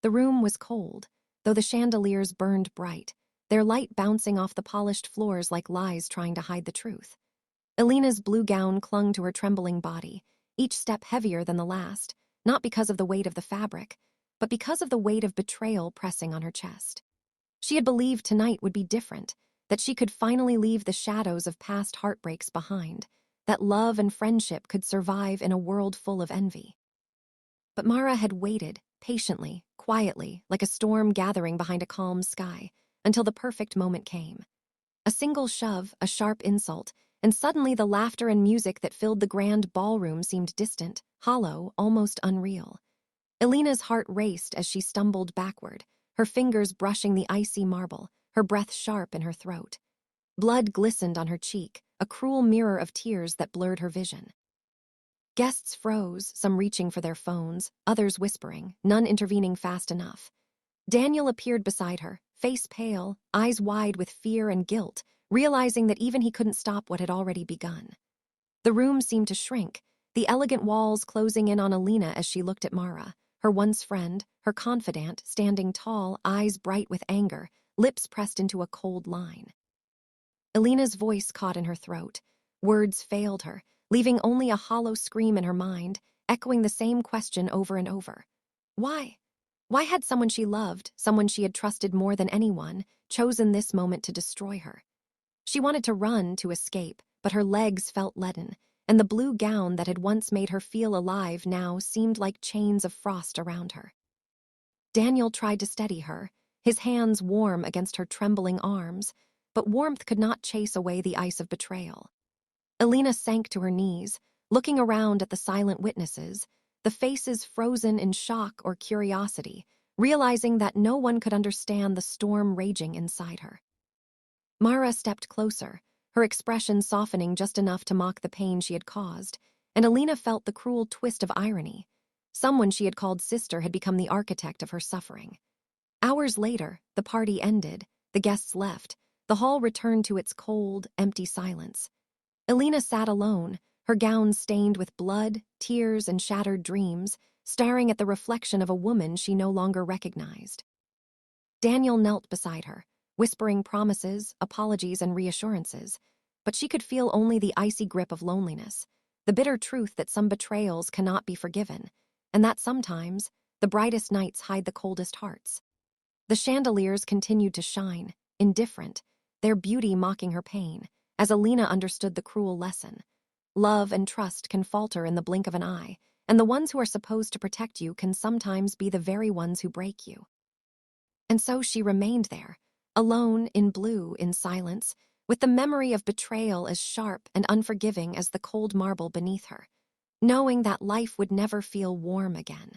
The room was cold, though the chandeliers burned bright, their light bouncing off the polished floors like lies trying to hide the truth. Elena's blue gown clung to her trembling body, each step heavier than the last, not because of the weight of the fabric, but because of the weight of betrayal pressing on her chest. She had believed tonight would be different, that she could finally leave the shadows of past heartbreaks behind, that love and friendship could survive in a world full of envy. But Mara had waited, patiently, quietly, like a storm gathering behind a calm sky, until the perfect moment came. A single shove, a sharp insult, and suddenly the laughter and music that filled the grand ballroom seemed distant, hollow, almost unreal. Elena's heart raced as she stumbled backward, her fingers brushing the icy marble, her breath sharp in her throat. Blood glistened on her cheek, a cruel mirror of tears that blurred her vision. Guests froze, some reaching for their phones, others whispering, none intervening fast enough. Daniel appeared beside her, face pale, eyes wide with fear and guilt, realizing that even he couldn't stop what had already begun. The room seemed to shrink, the elegant walls closing in on Elena as she looked at Mara, her once friend, her confidant, standing tall, eyes bright with anger, lips pressed into a cold line. Elena's voice caught in her throat. Words failed her, leaving only a hollow scream in her mind, echoing the same question over and over. Why? Why had someone she loved, someone she had trusted more than anyone, chosen this moment to destroy her? She wanted to run, to escape, but her legs felt leaden, and the blue gown that had once made her feel alive now seemed like chains of frost around her. Daniel tried to steady her, his hands warm against her trembling arms, but warmth could not chase away the ice of betrayal. Elena sank to her knees, looking around at the silent witnesses, the faces frozen in shock or curiosity, realizing that no one could understand the storm raging inside her. Mara stepped closer, her expression softening just enough to mock the pain she had caused, and Elena felt the cruel twist of irony. Someone she had called sister had become the architect of her suffering. Hours later, the party ended, the guests left, the hall returned to its cold, empty silence. Elena sat alone, her gown stained with blood, tears, and shattered dreams, staring at the reflection of a woman she no longer recognized. Daniel knelt beside her, whispering promises, apologies, and reassurances, but she could feel only the icy grip of loneliness, the bitter truth that some betrayals cannot be forgiven, and that sometimes the brightest nights hide the coldest hearts. The chandeliers continued to shine, indifferent, their beauty mocking her pain, as Elena understood the cruel lesson. Love and trust can falter in the blink of an eye, and the ones who are supposed to protect you can sometimes be the very ones who break you. And so she remained there, alone in blue, in silence, with the memory of betrayal as sharp and unforgiving as the cold marble beneath her, knowing that life would never feel warm again.